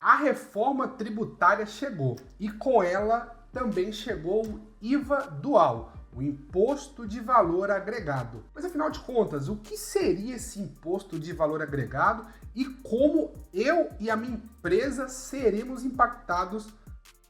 A reforma tributária chegou e com ela também chegou o IVA dual, o Imposto de Valor Agregado. Mas afinal de contas, o que seria esse Imposto de Valor Agregado e como eu e a minha empresa seremos impactados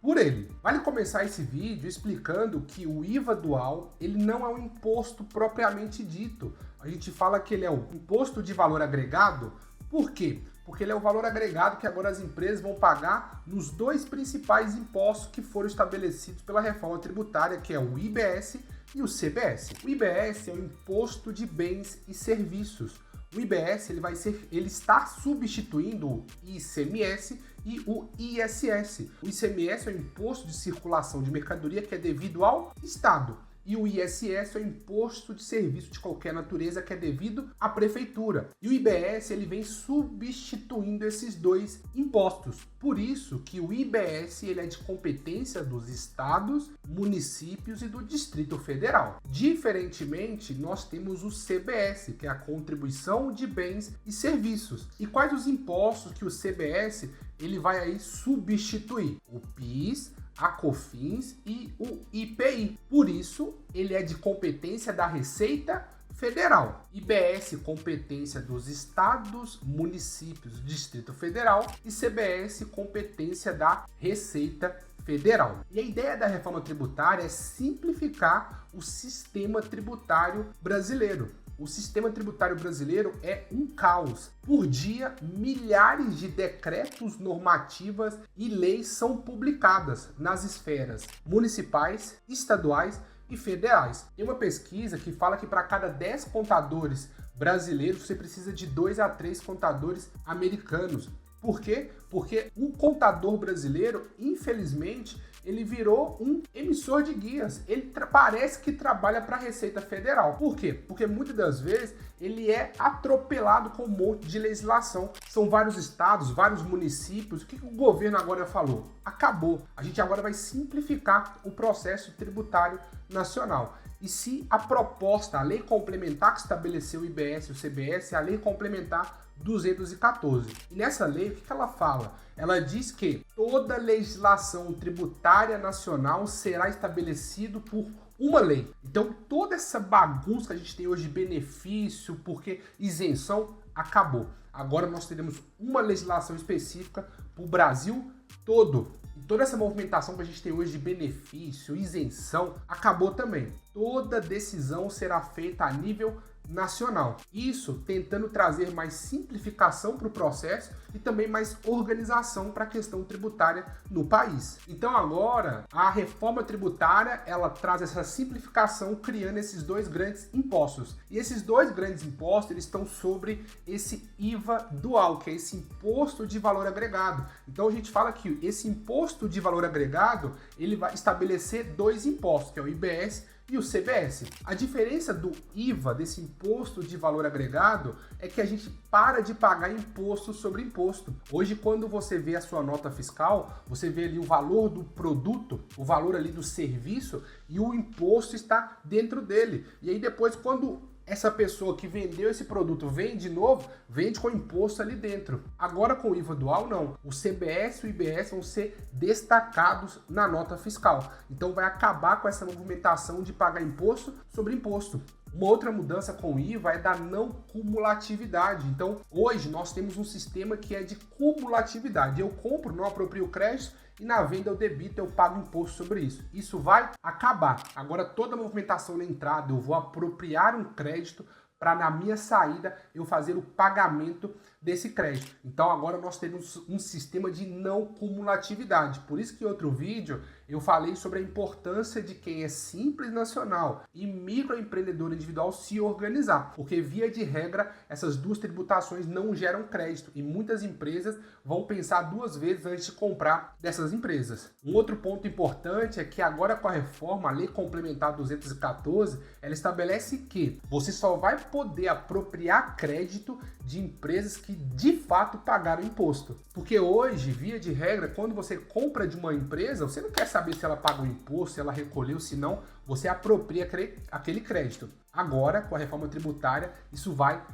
por ele? Vale começar esse vídeo explicando que o IVA dual ele não é um imposto propriamente dito. A gente fala que ele é um Imposto de Valor Agregado. Por quê? Porque ele é o valor agregado que agora as empresas vão pagar nos dois principais impostos que foram estabelecidos pela reforma tributária, que é o IBS e o CBS. O IBS é o Imposto de Bens e Serviços. O IBS ele está substituindo o ICMS e o ISS. O ICMS é o Imposto de Circulação de Mercadoria que é devido ao Estado. E o ISS é o Imposto de Serviço de qualquer natureza que é devido à prefeitura. E o IBS ele vem substituindo esses dois impostos. Por isso que o IBS ele é de competência dos estados, municípios e do Distrito Federal. Diferentemente, nós temos o CBS, que é a Contribuição de Bens e Serviços. E quais os impostos que o CBS ele vai aí substituir? O PIS, a COFINS e o IPI. Por isso, ele é de competência da Receita Federal. IBS, competência dos estados, municípios, Distrito Federal e CBS, competência da Receita Federal. E a ideia da reforma tributária é simplificar o sistema tributário brasileiro. O sistema tributário brasileiro é um caos. Por dia, milhares de decretos, normativas e leis são publicadas nas esferas municipais, estaduais e federais. Tem uma pesquisa que fala que para cada 10 contadores brasileiros, você precisa de 2 a 3 contadores americanos. Por quê? Porque o contador brasileiro, infelizmente, ele virou um emissor de guias. Ele parece que trabalha para a Receita Federal. Por quê? Porque muitas das vezes ele é atropelado com um monte de legislação. São vários estados, vários municípios. O que o governo agora falou? Acabou. A gente agora vai simplificar o processo tributário nacional. E se a proposta, a lei complementar que estabeleceu o IBS e o CBS, é a lei complementar 214. E nessa lei, o que ela fala? Ela diz que toda legislação tributária nacional será estabelecido por uma lei. Então, toda essa bagunça que a gente tem hoje de benefício, porque isenção, acabou. Agora nós teremos uma legislação específica para o Brasil todo. E toda essa movimentação que a gente tem hoje de benefício, isenção, acabou também. Toda decisão será feita a nível nacional. Isso tentando trazer mais simplificação para o processo e também mais organização para a questão tributária no país. Então agora a reforma tributária ela traz essa simplificação criando esses dois grandes impostos. E esses dois grandes impostos eles estão sobre esse IVA dual, que é esse imposto de valor agregado. Então a gente fala que esse imposto de valor agregado ele vai estabelecer dois impostos, que é o IBS e o CBS. A diferença do IVA, desse imposto de valor agregado, é que a gente para de pagar imposto sobre imposto. Hoje, quando você vê a sua nota fiscal, você vê ali o valor do produto, o valor ali do serviço e o imposto está dentro dele. E aí depois, quando essa pessoa que vendeu esse produto vende de novo, vende com imposto ali dentro. Agora com o IVA dual, não. O CBS e o IBS vão ser destacados na nota fiscal. Então vai acabar com essa movimentação de pagar imposto sobre imposto. Uma outra mudança com o IVA é da não cumulatividade. Então, hoje nós temos um sistema que é de cumulatividade. Eu compro, não aproprio o crédito e na venda eu debito, eu pago imposto sobre isso. Isso vai acabar. Agora, toda movimentação na entrada, eu vou apropriar um crédito para na minha saída eu fazer o pagamento desse crédito. Então agora nós temos um sistema de não cumulatividade. Por isso que em outro vídeo eu falei sobre a importância de quem é simples nacional e microempreendedor individual se organizar, porque via de regra essas duas tributações não geram crédito e muitas empresas vão pensar duas vezes antes de comprar dessas empresas. Um outro ponto importante é que agora com a reforma, a Lei Complementar 214, ela estabelece que você só vai poder apropriar crédito de empresas que de fato pagaram imposto. Porque hoje, via de regra, quando você compra de uma empresa, você não quer saber se ela pagou imposto, se ela recolheu, se não, você apropria aquele crédito. Agora, com a reforma tributária, isso vai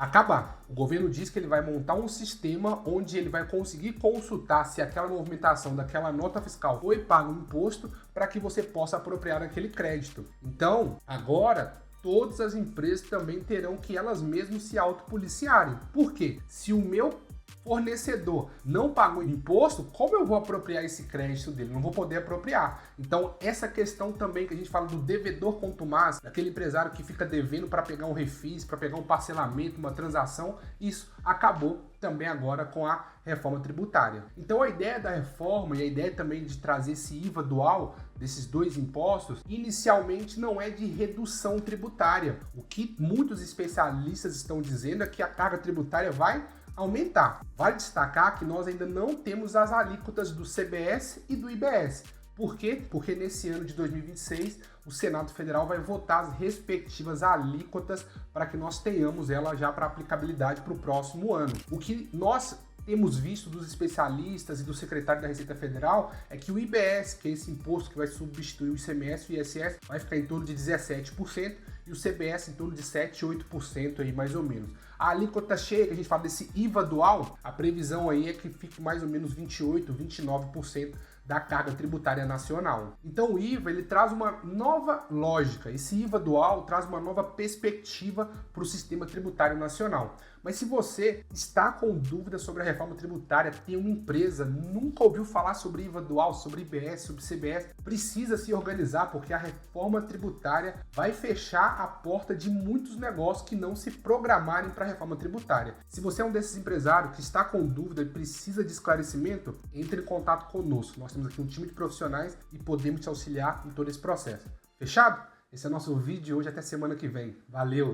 acabar. O governo diz que ele vai montar um sistema onde ele vai conseguir consultar se aquela movimentação daquela nota fiscal foi pago um imposto para que você possa apropriar aquele crédito. Então, agora, todas as empresas também terão que elas mesmas se autopoliciarem. Por quê? Se o meu fornecedor não pagou imposto, como eu vou apropriar esse crédito dele? Não vou poder apropriar. Então, essa questão também que a gente fala do devedor contumaz, daquele empresário que fica devendo para pegar um refis, para pegar um parcelamento, uma transação, isso acabou também agora com a reforma tributária. Então, a ideia da reforma e a ideia também de trazer esse IVA dual desses dois impostos, inicialmente não é de redução tributária. O que muitos especialistas estão dizendo é que a carga tributária vai aumentar. Vale destacar que nós ainda não temos as alíquotas do CBS e do IBS. Por quê? Porque nesse ano de 2026 o Senado Federal vai votar as respectivas alíquotas para que nós tenhamos ela já para aplicabilidade para o próximo ano. O que nós temos visto dos especialistas e do secretário da Receita Federal é que o IBS, que é esse imposto que vai substituir o ICMS e o ISS, vai ficar em torno de 17% e o CBS em torno de 7, 8% aí mais ou menos. A alíquota cheia, que a gente fala desse IVA dual, a previsão aí é que fique mais ou menos 28, 29% da carga tributária nacional. Então o IVA ele traz uma nova lógica, esse IVA dual traz uma nova perspectiva para o sistema tributário nacional. Mas se você está com dúvida sobre a reforma tributária, tem uma empresa, nunca ouviu falar sobre IVA dual, sobre IBS, sobre CBS, precisa se organizar porque a reforma tributária vai fechar a porta de muitos negócios que não se programarem para a reforma tributária. Se você é um desses empresários que está com dúvida e precisa de esclarecimento, entre em contato conosco. Nós temos aqui um time de profissionais e podemos te auxiliar em todo esse processo. Fechado? Esse é o nosso vídeo de hoje, até semana que vem. Valeu!